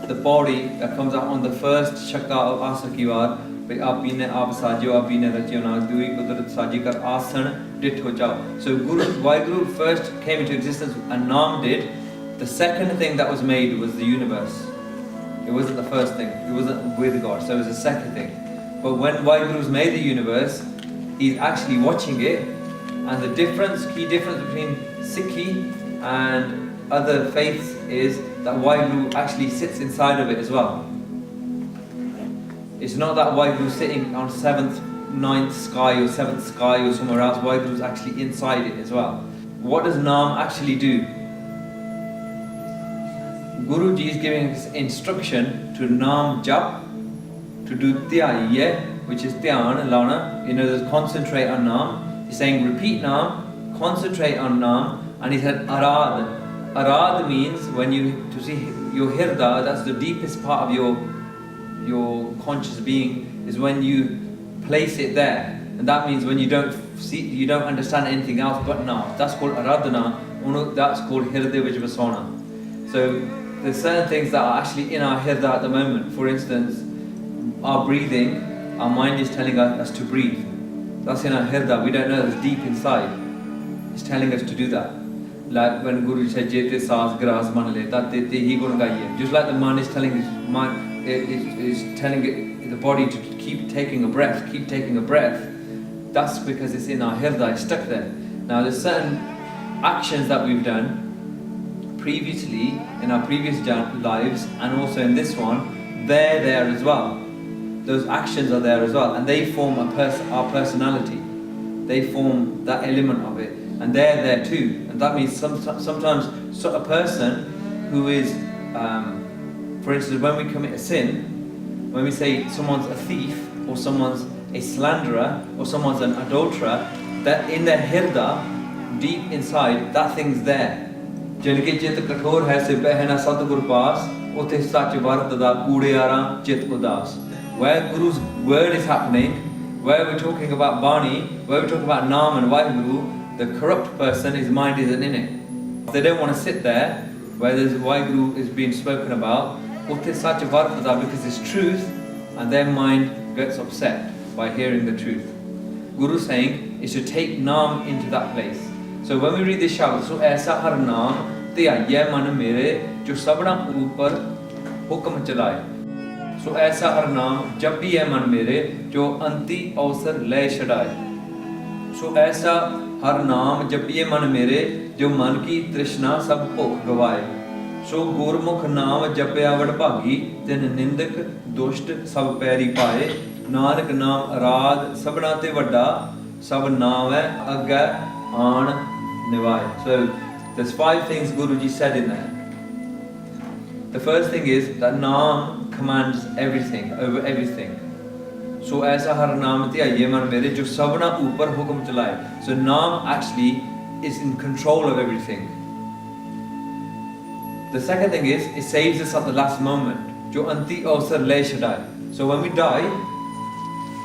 the body that comes out on the first shakta of asakivar, apine aap sajo, apine rachiyo na, dui kudrat saji kar asan dit ho jao. So Vaheguru first came into existence and Naam did. The second thing that was made was the universe. It wasn't the first thing. It wasn't with God. So it was the second thing. But when Vaheguru's made the universe, he's actually watching it. And the key difference between Sikhi and other faiths is that Vaheguru actually sits inside of it as well. It's not that Vaheguru's sitting on 7th, 9th sky or 7th sky or somewhere else. Vaheguru's actually inside it as well. What does Naam actually do? Guruji is giving us instruction to Naam Jap, to do Tyaiye, which is Dhyan, Lana. There's concentrate on Naam. He's saying repeat Naam, concentrate on Naam, and he said Arad. Arad means when to see your Hirdhaa, that's the deepest part of your conscious being, is when you place it there. And that means when you don't understand anything else but Naam. That's called Aradhana, that's called Hirdhaa Vijvasana. So there's certain things that are actually in our Hirdhaa at the moment. For instance, our breathing, our mind is telling us to breathe. That's in our Hirdhaa. We don't know, it's deep inside. It's telling us to do that. Like when Guru said, Jete saas gras man le, that he gun gaiye. Just like the man is telling his mind, is telling the body to keep taking a breath, that's because it's in our Hirdhaa, it's stuck there. Now there's certain actions that we've done previously, in our previous lives, and also in this one, they're there as well. Those actions are there as well, and they form our personality. They form that element of it, and they're there too. And that means sometimes a person who is, for instance, when we commit a sin, when we say someone's a thief, or someone's a slanderer, or someone's an adulterer, that in their Hirdhaa, deep inside, that thing's there. जिनके चित कठोर है से बहना सतगुर पास उते सच वर्त दा कूड़ेयारा चित उदास. Where Guru's word is happening, where we're talking about Bani, where we're talking about Naam and Vaheguru, the corrupt person, his mind isn't in it. They don't want to sit there where there's Vaheguru is being spoken about, utte sach varta da, because it's truth, and their mind gets upset by hearing the truth. Guru's saying is to take Naam into that place. So when we read this shabd, so aisa har naam tyaiye man mere jo sabna upar hukm chalaye. So aisa har naam jab bhi hai man mere jo anti avsar le chadaye. So aisa har naam jab bhi hai man mere jo man ki trishna sab bhukh gavaye. So gurmukh naam japya vad bhagi tin nindak dusht sab pairi paye. Nanak naam arad sabna te vadda sab naam hai agga aan Nivai. So there's 5 things Guruji said in there. The first thing is that Naam commands everything, over everything. So aisa har naam tyaiye man mere jo sabna upar hukm chalaye. So Naam actually is in control of everything. The second thing is, it saves us at the last moment. Jo anti avsar le chadaye. So when we die,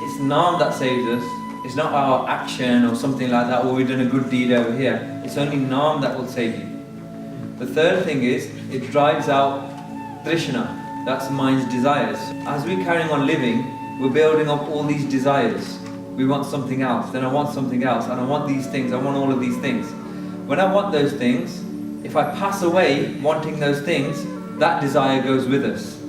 it's Naam that saves us. It's not our action or something like that, or we've done a good deed over here. It's only Naam that will save you. The third thing is, it drives out Trishna, that's mind's desires. As we're carrying on living, we're building up all these desires. We want something else, then I want something else, and I want these things, I want all of these things. When I want those things, if I pass away wanting those things, that desire goes with us.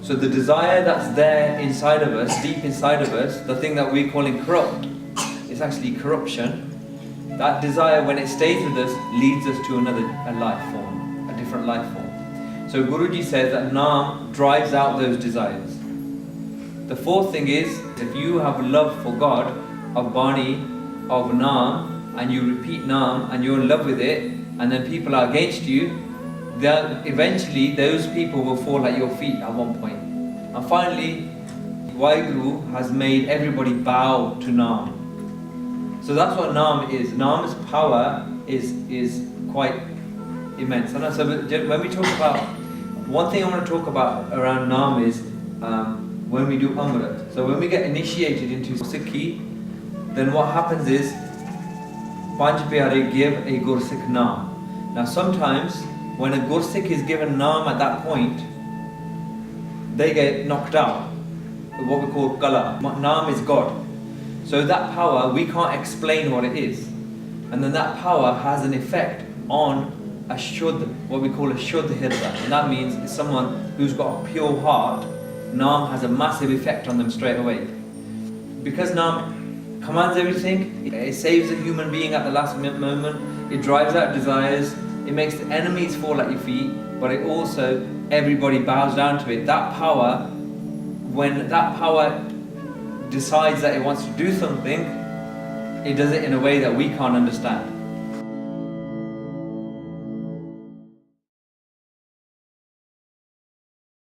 So the desire that's there inside of us, deep inside of us, the thing that we're calling corrupt, is actually corruption. That desire, when it stays with us, leads us to a life form, a different life form. So Guruji says that Naam drives out those desires. The fourth thing is, if you have love for God, of Bani, of Naam, and you repeat Naam, and you're in love with it, and then people are against you, eventually those people will fall at your feet at one point. And finally, Vaheguru has made everybody bow to Naam. So that's what Naam is. Naam's power is quite immense. And so when we talk about, one thing I want to talk about around Naam is when we do Amrit. So when we get initiated into Sikhi, then what happens is, Panch Pyare give a Gursikh Naam. Now sometimes, when a Gursikh is given Naam at that point, they get knocked out. What we call kala. Naam is God. So that power, we can't explain what it is. And then that power has an effect on a shuddh, what we call a shuddh hirdhaa. And that means it's someone who's got a pure heart. Naam has a massive effect on them straight away. Because Naam commands everything, it saves a human being at the last moment, it drives out desires, it makes the enemies fall at your feet, but it also, everybody bows down to it. That power, when that power decides that it wants to do something, it does it in a way that we can't understand.